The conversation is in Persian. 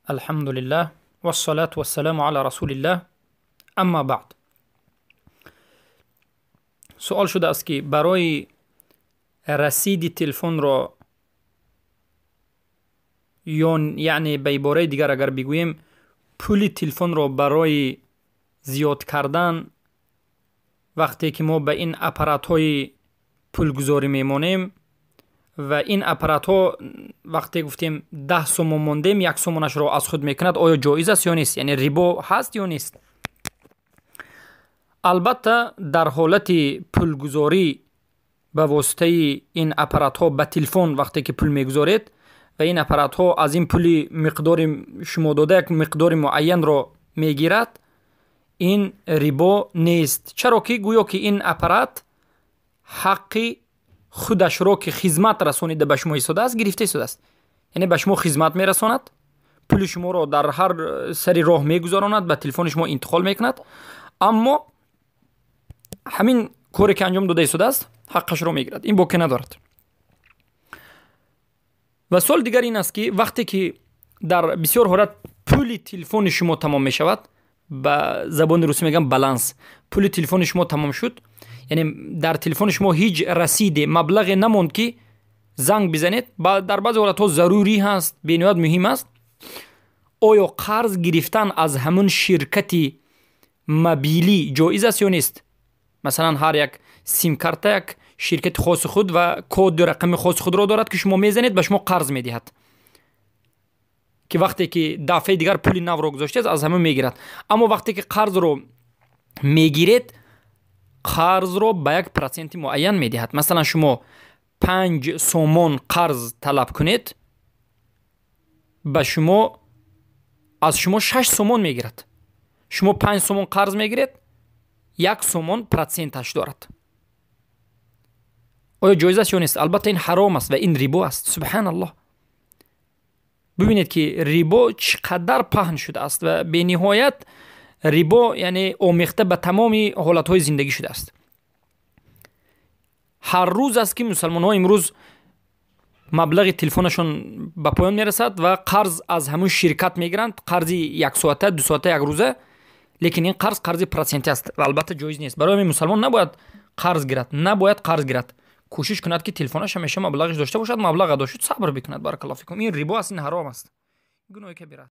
الحمد لله والصلاة والسلام على رسول الله. اما بعد، سوال شده است که برای رسید تلفن را یعنی به عباره دیگر اگر بگوییم پول تلفن را برای زیاد کردن وقتی که ما به این اپارات های پولگذاری میمانیم و این اپارات ها وقتی گفتیم 10 سوم موندیم 1 سومش را از خود میکند، آیا جایز است یا نیست؟ یعنی ریبا هست یا نیست؟ البته در حالت پولگذاری به واسطه این اپارات ها به تلفن وقتی که پول میگذارید و این اپارات ها از این پول مقدار شما داده یک مقدار معین را میگیرد، این ریبا نیست. چرا که گویا که این اپارات حقی خودش را که خدمت رسانیده به شما ایستاده است گرفته شده است. یعنی به شما خدمت میرساند، پول شما را در هر سری راه میگذراند، به تلفن شما انتقال میکند، اما همین کاری که انجام داده ایستاده است حقش را میگیرد. این باکی ندارد. و سوال دیگر این است که وقتی که در بسیار حالت پول تلفن شما تمام می شود، به زبان روسی میگم بالانس، پول تلفن شما تمام شد، یعنی در تلفن شما هیچ رسید مبلغ نموند که زنگ بزنید، در بعض حالت ها ضروری هست، بنیاد مهم است، آیا قرض گرفتن از همون شرکت موبیلی جایز است یا نیست؟ مثلا هر یک سیم کارت یک شرکت خاص خود و کد رقم خاص خود را دارد که شما میزنید به شما قرض میدهد، که وقتی که دفعه دیگر پول نو را گذاشتید از همه میگیرد. اما وقتی که قرض رو میگیرید، قرض رو به یک پرسنت معین میدهد. مثلا شما 5 سومون قرض طلب کنید، به شما از شما 6 سومون میگیرد. شما 5 سومون قرض میگیرید، 1 سومون پرسنتش دارد. آیا جایز است یا نیست؟ البته این حرام است و این ریبا است. سبحان الله. ببینید که ریبا چقدر پهن شده است و به نهایت ریبا یعنی آمیخته به تمامی حالتهای زندگی شده است. هر روز است که مسلمان ها امروز مبلغ تلفنشون به پایان میرسد و قرض از همون شرکت میگیرند، قرضی 1 ساعته 2 ساعته 1 روزه، لیکن این قرض پرسنتی است و البته جایز نیست. برای مسلمان نباید قرض گیرد، کوشش کند که تلفنش همیشه مبلغش داشته باشد، مبلغ داشت صبر بکند. بارک الله فیکم. این ریبا است، این حرام است، گناهی کبیره.